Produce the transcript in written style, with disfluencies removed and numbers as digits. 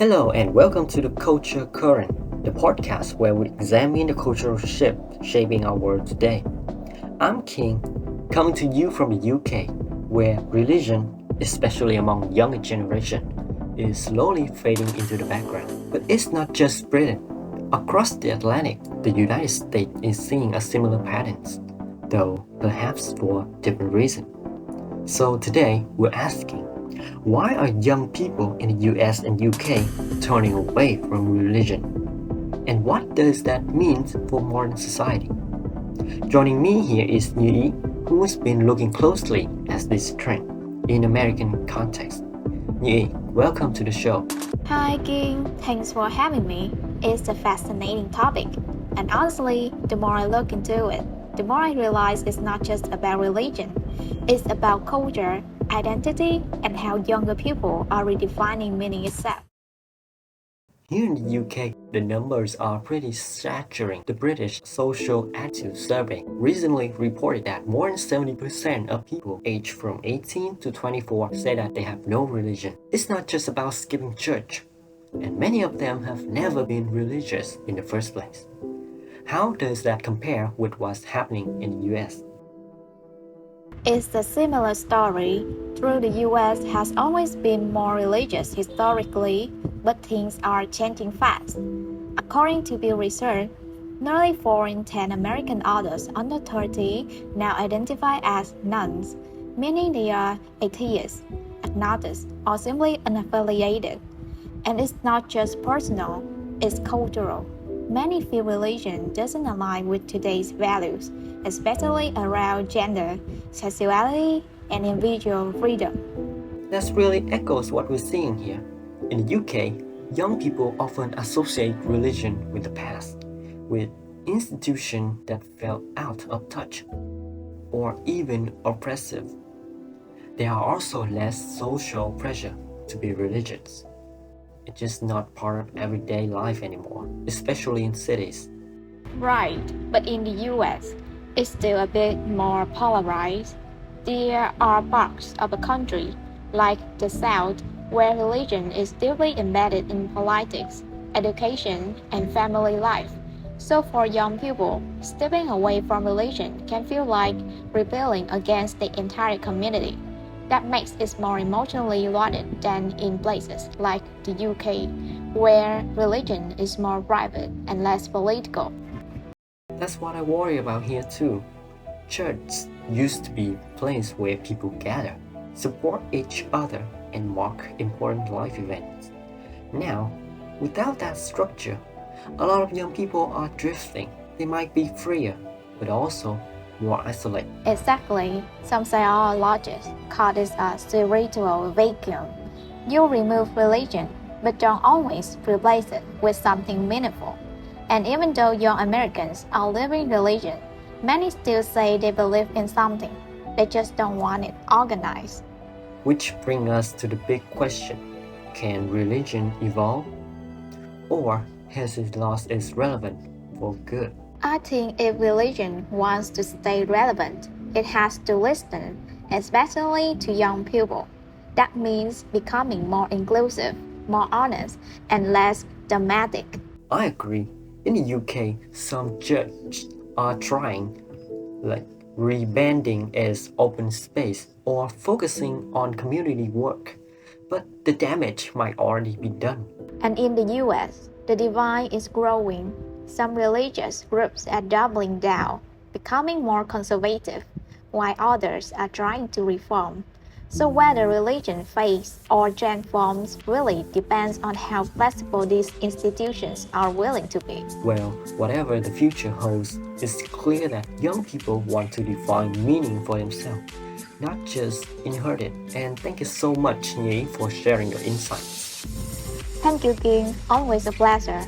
Hello and welcome to the Culture Current, the podcast where we examine the cultural shift shaping our world today. I'm Kian, coming to you from the UK, where religion, especially among younger generation, is slowly fading into the background. But it's not just Britain. Across the Atlantic, the United States is seeing a similar patterns, though perhaps for different reasons. So today we're asking, why are young people in the US and UK turning away from religion? And what does that mean for modern society? Joining me here is Như Ý, who has been looking closely at this trend in American context. Như Ý, welcome to the show. Hi, Kiên. Thanks for having me. It's a fascinating topic. And honestly, the more I look into it, the more I realize it's not just about religion. It's about culture, identity, and how younger people are redefining meaning itself. Here in the UK, the numbers are pretty staggering. The British Social Attitude Survey recently reported that more than 70% of people aged from 18 to 24 say that they have no religion. It's not just about skipping church, and many of them have never been religious in the first place. How does that compare with what's happening in the US? It's a similar story. Through the US has always been more religious historically, but things are changing fast. According to Pew Research, nearly 4 in 10 American adults under 30 now identify as nuns, meaning they are atheists, agnostics, or simply unaffiliated. And it's not just personal, it's cultural. Many feel religion doesn't align with today's values, especially around gender, sexuality, and individual freedom. That really echoes what we're seeing here. In the UK, young people often associate religion with the past, with institutions that fell out of touch, or even oppressive. There are also less social pressure to be religious. It's just not part of everyday life anymore, especially in cities. Right, but in the US, it's still a bit more polarized. There are parts of the country, like the South, where religion is deeply embedded in politics, education, and family life. So for young people, stepping away from religion can feel like rebelling against the entire community. That makes it more emotionally loaded than in places like the UK, where religion is more private and less political. That's what I worry about here too. Churches used to be a place where people gather, support each other, and mark important life events. Now, without that structure, a lot of young people are drifting. They might be freer, but also more isolated. Exactly. Some psychologists call this a spiritual vacuum. You remove religion, but don't always replace it with something meaningful. And even though young Americans are living religion, many still say they believe in something. They just don't want it organized. Which brings us to the big question. Can religion evolve? Or has it lost its relevance for good? I think if religion wants to stay relevant, it has to listen, especially to young people. That means becoming more inclusive, more honest, and less dogmatic. I agree. In the UK, some churches are trying, like rebranding as open space or focusing on community work, but the damage might already be done. And in the US, the divide is growing. Some religious groups are doubling down, becoming more conservative, while others are trying to reform. So whether religion fades or transforms really depends on how flexible these institutions are willing to be. Well, whatever the future holds, it's clear that young people want to define meaning for themselves, not just inherit it. And thank you so much, Như Ý, for sharing your insights. Thank you, Kiên. Always a pleasure.